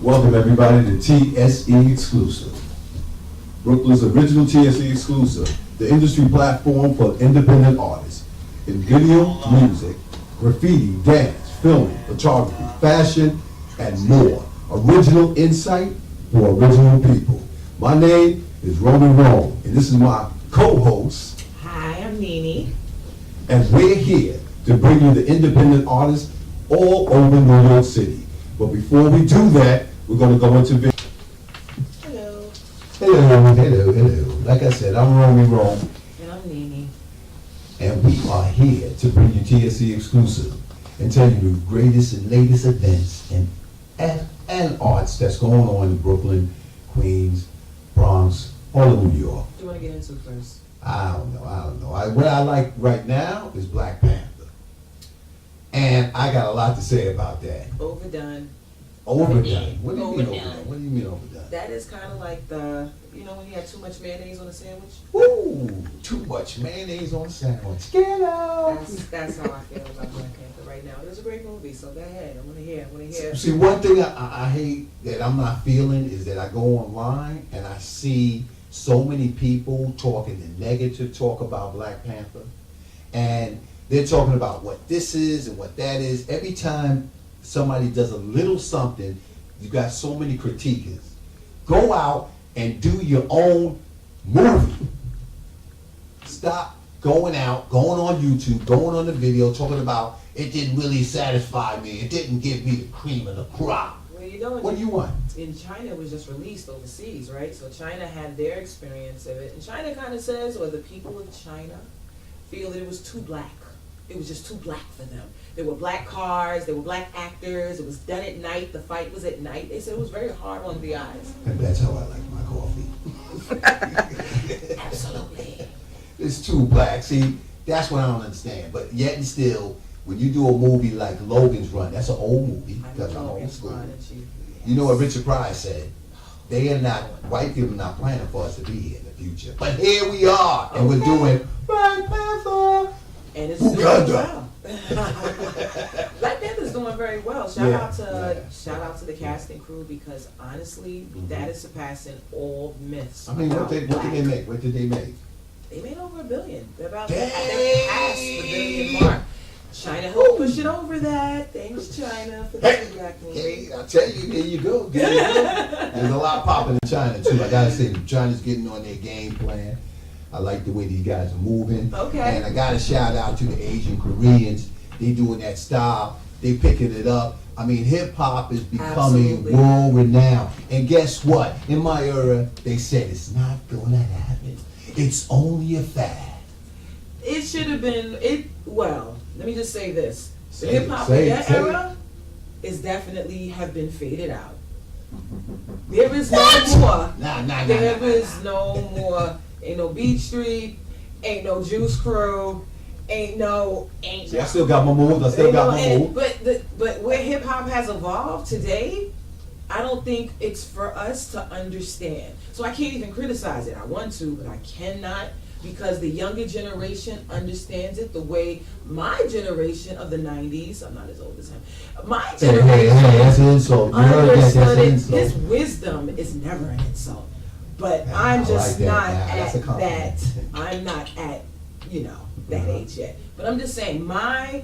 Welcome everybody to TSE Exclusive, Brooklyn's original TSE Exclusive, the industry platform for independent artists in video, music, graffiti, dance, filming, photography, fashion, and more. Original insight for original people. My name is Roman Rome, and this is my co-host. Hi, I'm Nene. And we're here to bring you the independent artists all over New York City. But before we do that, we're going to go into video. Hello. Hello. Like I said, I'm Romy Rome. And I'm Nene. And we are here to bring you TSE Exclusive and tell you the greatest and latest events and arts that's going on in Brooklyn, Queens, Bronx, all over New York. What do you want to get into first? I don't know. What I like right now is Black Panther. And I got a lot to say about that. Overdone. Overdone? What do you mean Overdone. overdone? What do you mean overdone? That is kind of like when you have too much mayonnaise on a sandwich? Ooh, too much mayonnaise on a sandwich. Get out! That's how I feel about Black Panther right now. It was a great movie, so go ahead. I want to hear. See, one thing I hate that I'm not feeling is that I go online and I see so many people talking the negative talk about Black Panther. And they're talking about what this is and what that is. Every time somebody does a little something, you got so many critiquers. Go out and do your own movie. Stop going out, going on YouTube, going on the video, talking about it didn't really satisfy me. It didn't give me the cream of the crop. Well, What do you want? In China, it was just released overseas, right? So China had their experience of it. And China kind of says, or the people of China feel that it was too black. It was just too black for them. There were black cars, there were black actors, it was done at night, the fight was at night. They said it was very hard on the eyes. And that's how I like my coffee. Absolutely. It's too black. See, that's what I don't understand. But yet and still, when you do a movie like Logan's Run, that's an old movie. Because I'm old school. You know what Richard Pryor said? They are not, white people are not planning for us to be here in the future. But here we are, and we're doing Black Panther. And it's doing well. Black Panther's doing very well. Shout out to the cast and crew, because honestly, that is surpassing all myths. I mean, what did they make? What did they make? They made over $1 billion. They're about they passed the $1 billion mark. China helped push it over that. Thanks, China, for the black movie. Hey, I tell you, there you go. There's a lot popping in China too. I gotta say, China's getting on their game plan. I like the way these guys are moving. Okay. And I got to shout out to the Asian Koreans. They doing that style. They picking it up. I mean, hip hop is becoming world renowned. And guess what? In my era, they said it's not gonna happen. It's only a fad. It should have been Well, let me just say this: the hip hop of that era is definitely have been faded out. There is no more. There is no more. Ain't no Beach Street, ain't no Juice Crew, ain't no. See, I still got my moves. But where hip hop has evolved today, I don't think it's for us to understand. So I can't even criticize it. I want to, but I cannot, because the younger generation understands it the way my generation of the 90s, I'm not as old as him, my generation that's an insult. understood it. His wisdom is never an insult. But I'm just not at that. I'm not at, that age yet. But I'm just saying, my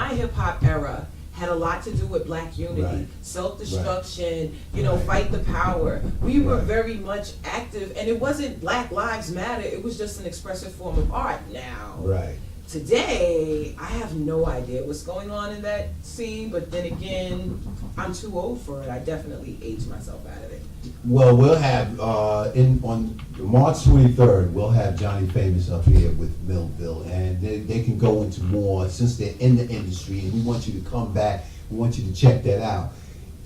hip hop era had a lot to do with black unity, self-destruction, fight the power. We were very much active, and it wasn't Black Lives Matter. It was just an expressive form of art. Now, today, I have no idea what's going on in that scene, but then again, I'm too old for it. I definitely aged myself out of it. Well, we'll have, on March 23rd, we'll have Johnny Famous up here with Millville, and they can go into more, since they're in the industry, and we want you to come back, we want you to check that out,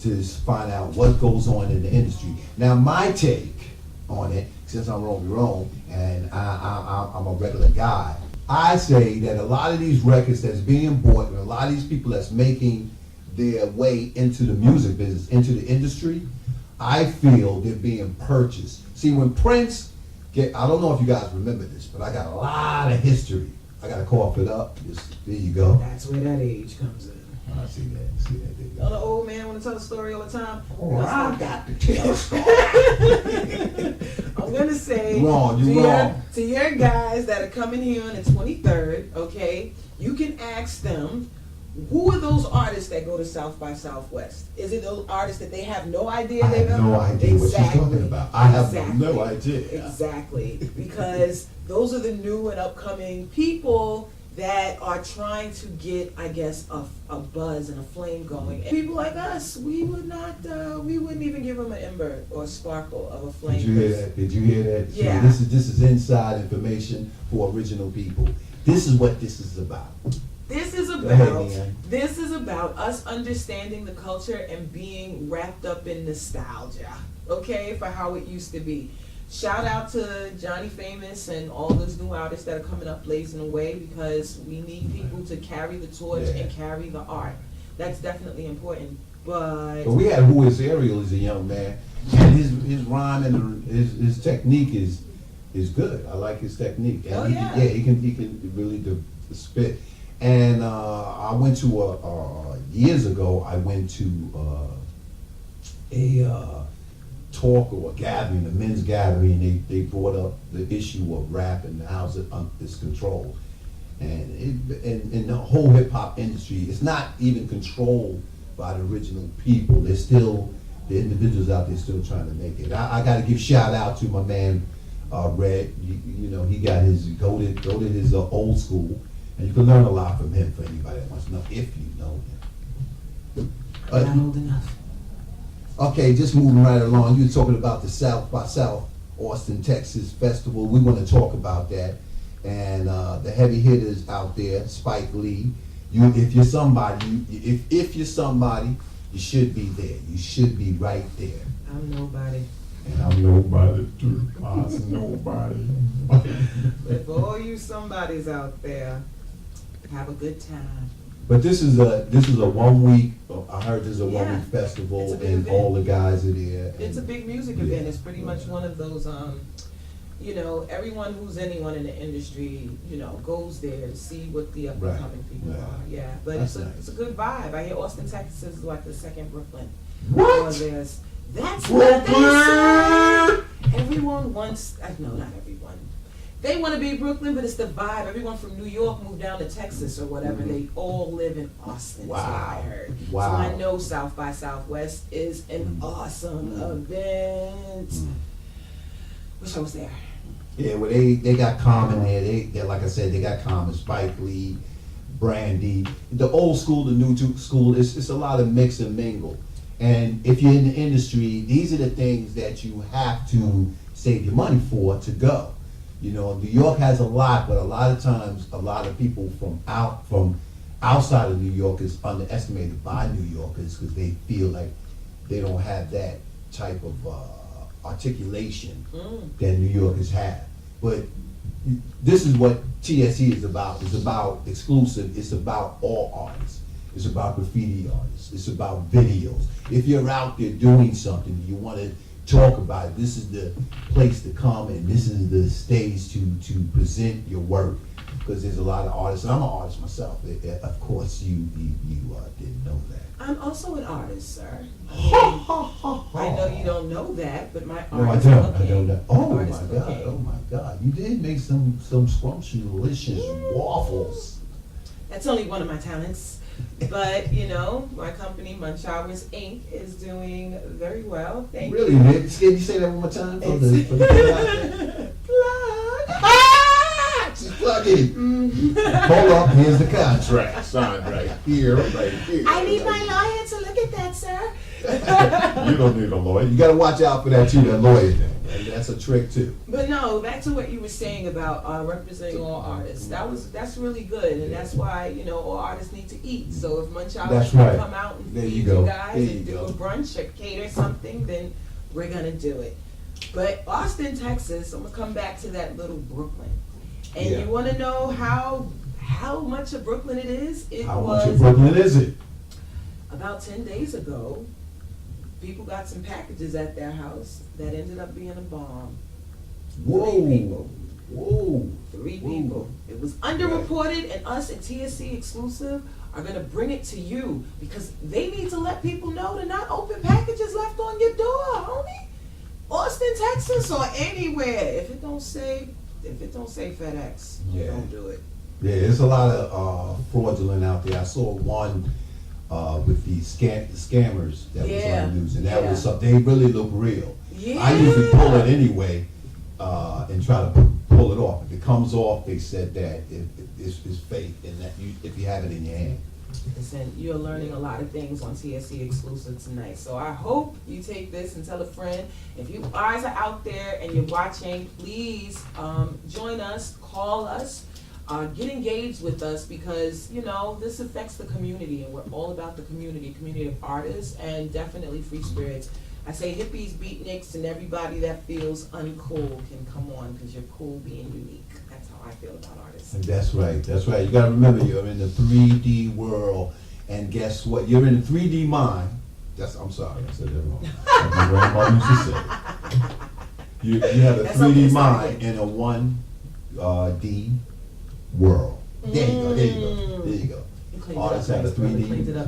to find out what goes on in the industry. Now, my take on it, since I'm Romy Rome, and I'm a regular guy, I say that a lot of these records that's being bought, and a lot of these people that's making their way into the music business, into the industry, I feel they're being purchased. See, when Prince, I don't know if you guys remember this, but I got a lot of history. I got to cough it up. There you go. That's where that age comes in. I see that. There you The go. old man want to tell a story all the time. Oh, I got to tell a story. I'm gonna say You wrong. to your guys that are coming here on the 23rd, okay, you can ask them, who are those artists that go to South by Southwest? Is it those artists that they have no idea I they have no idea what you're talking about. I have no idea. Exactly. Because those are the new and upcoming people that are trying to get, I guess, a buzz and a flame going. And people like us, we wouldn't even give them an ember or sparkle of a flame. Did you hear that? Did you hear that? Yeah. See, this is inside information for original people. This is what this is about. This is Go ahead, Ian. about us understanding the culture and being wrapped up in nostalgia, okay, for how it used to be. Shout out to Johnny Famous and all those new artists that are coming up blazing away, because we need people to carry the torch and carry the art. That's definitely important. But we had Who Is Ariel as a young man, and his rhyme and his technique is good. I like his technique. And he can really spit. And I went to years ago. I went to a talk or a gathering, a men's gathering. And they brought up the issue of rap and how it's controlled, and the whole hip hop industry. It's not even controlled by the original people. There's still the individuals out there still trying to make it. I got to give shout out to my man Red. You know, he got his go to his old school. And you can learn a lot from him, for anybody that wants to know, if you know him. I'm not old enough. Okay, just moving right along. You were talking about the South by South Austin, Texas Festival. We want to talk about that. And the heavy hitters out there, Spike Lee. If you're somebody, if you're somebody, you should be there. You should be right there. I'm nobody. And I'm nobody too. I'm nobody. But for all you somebodies out there, have a good time. But this is a 1 week. I heard there's a 1 week festival, and event. all the guys are there. It's a big music event. It's pretty much one of those. You know, everyone who's anyone in the industry, you know, goes there to see what the up and coming people are. Yeah, but it's a good vibe. I hear Austin, Texas is like the second Brooklyn. What? That's what they say. Everyone wants. No, not everyone. They want to be Brooklyn, but it's the vibe. Everyone from New York moved down to Texas or whatever. They all live in Austin. That's what I heard. Wow. So I know South by Southwest is an awesome event. Wish I was there. Yeah, well, they got Common there. They like I said, they got Common, Spike Lee, Brandy, the old school, the new school. It's a lot of mix and mingle. And if you're in the industry, these are the things that you have to save your money for to go. You know, New York has a lot, but a lot of times, a lot of people from outside of New York is underestimated by New Yorkers because they feel like they don't have that type of articulation that New Yorkers have. But this is what TSE is about. It's about exclusive. It's about all artists. It's about graffiti artists. It's about videos. If you're out there doing something, you want to talk about it, this is the place to come, and this is the stage to present your work, because there's a lot of artists, and I'm an artist myself. Of course, you didn't know that. I'm also an artist, sir. I know you don't know that, but my art is I cooking. don't know. Oh Art is my God! cooking. Oh my God! You did make some scrumptious waffles. That's only one of my talents. But, you know, my company, Munch Hours Inc., is doing very well. Thank Really, you. man? Can you say that one more time for the Plug. She's plugging. Hold up, here's the contract. Signed right here, right here. I need my lawyer to look at that, sir. You don't need a lawyer. You gotta watch out for that too, that lawyer thing. That's a trick too. But no, back to what you were saying about representing all artists. That's really good, and that's why, you know, all artists need to eat. So if Munch Hours can come out and feed you guys and do a brunch or cater something, then we're gonna do it. But Austin, Texas, I'm gonna come back to that little Brooklyn. And you wanna know how much of Brooklyn it is? How much of Brooklyn is it? About 10 days ago, people got some packages at their house that ended up being a bomb. Whoa! 3 people. Whoa. 3 Whoa. people. It was underreported, and us at TSE Exclusive are gonna bring it to you because they need to let people know to not open packages left on your door, homie. Austin, Texas, or anywhere. If it don't say FedEx, don't do it. Yeah, there's a lot of fraudulent out there. I saw one with the scammers that was on the news, and that was something. They really look real. Yeah. I usually pull it anyway and try to pull it off. If it comes off, they said that it's fake, and that if you have it in your hand. Listen, you're learning a lot of things on TSE Exclusive tonight. So I hope you take this and tell a friend. If you guys are out there and you're watching, please join us, call us, get engaged with us because, you know, this affects the community and we're all about the community of artists and definitely free spirits. I say hippies, beatniks, and everybody that feels uncool can come on because you're cool being unique. That's how I feel about artists. And that's right, that's right. You gotta remember you're in the 3D world, and guess what? You're in the 3D mind. I'm sorry, I said that wrong. Like my grandma used to say. You have a 3D mind in a 1D world. There you go, there you go, there you go. Artists have a 3D mind in a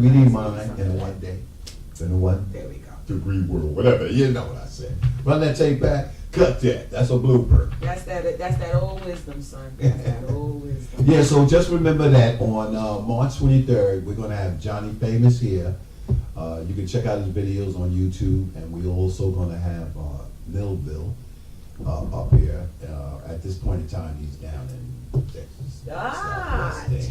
1D. In a 1 There we go. degree world, whatever. You know what I said. Run that tape back, cut that. That's a blooper. That's that old wisdom, son. That's that old wisdom. Yeah, so just remember that on March 23rd, we're going to have Johnny Famous here. You can check out his videos on YouTube, and we're also going to have Millville up here. At this point in time, he's down in Texas.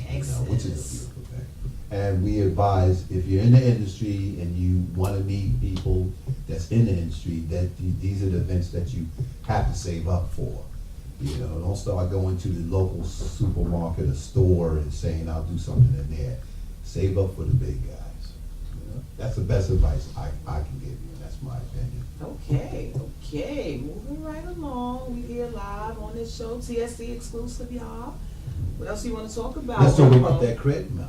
Texas. Which is a beautiful thing. And we advise, if you're in the industry and you want to meet people that's in the industry, that these are the events that you have to save up for. You know, don't start going to the local supermarket or store and saying, I'll do something in there. Save up for the big guys. You know? That's the best advice I can give you, and that's my opinion. Okay. Moving right along. We here live on this show, TSE Exclusive, y'all. What else you want to talk about? Let's talk about that Craig Mack.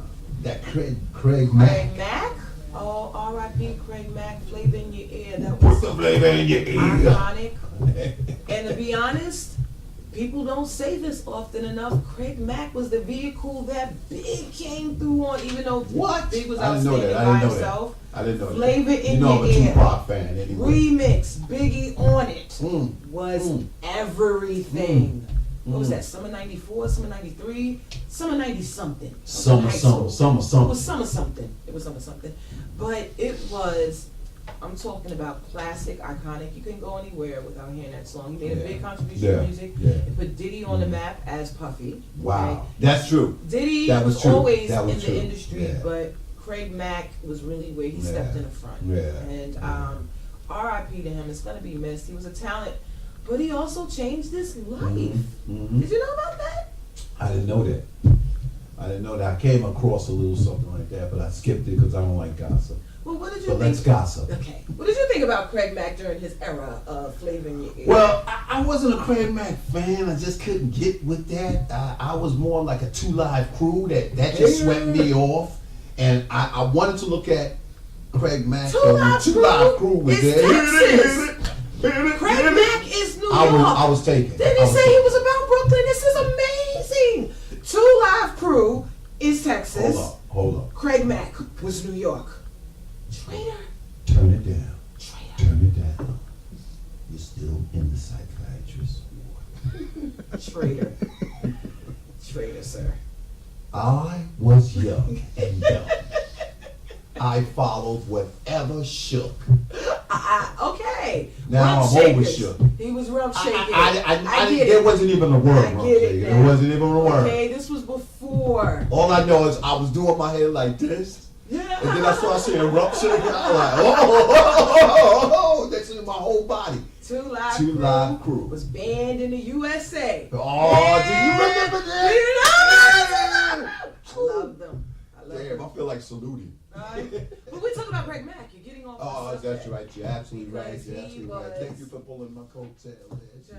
Craig Mack? Oh, R.I.P. Craig Mack, Flavor in Your Ear. That was Put the flavor in your ear. iconic. And to be honest, people don't say this often enough. Craig Mack was the vehicle that Big came through on, even though Big was outstanding by himself. I didn't know that. Flavor in Your Ear. I'm a Tupac fan anyway. Remix, Biggie on it was everything. What was that, summer 94, summer 93, summer 90 something. Summer something. It was summer something. But it was, I'm talking about classic, iconic. You couldn't go anywhere without hearing that song. He made a big contribution to music. It put Diddy on the map as Puffy. Wow. Okay? That's true. Diddy was always in the industry, but Craig Mack was really where he stepped in the front. And R.I.P. to him. It's going to be missed. He was a talent. But he also changed his life. Did you know about that? I didn't know that. I came across a little something like that, but I skipped it because I don't like gossip. Well, what did you think? Let's gossip. Okay. What did you think about Craig Mack during his era of Flavor in Your Ear? Well, I wasn't a Craig Mack fan. I just couldn't get with that. I was more like a 2 Live Crew that just swept me off. And I wanted to look at Craig Mack. 2 Live Crew was is there. Texas. Craig Mack is New York. I was taken. Didn't he say he was about Brooklyn? This is amazing. 2 Live Crew is Texas. Hold up. Craig Mack was New York. Traitor. Turn it down. Turn it down. You're still in the psychiatrist's ward. Traitor. Traitor, sir. I was young and dumb. I followed whatever shook. Okay. Now I'm always shook. He was rough shaking. I get it. There wasn't even a word rough shaking. There wasn't even a word. Okay, this was before. All I know is I was doing my head like this. Yeah. And then I started saying rough shaking. I was like, oh. Next thing in my whole body. 2 Live Crew was banned in the USA. Oh, do you remember that? I love them. Damn, I feel like saluting. But we're talking about Craig Mack. You're getting off. Oh, that's right. You're absolutely right. Thank you for pulling my coattail.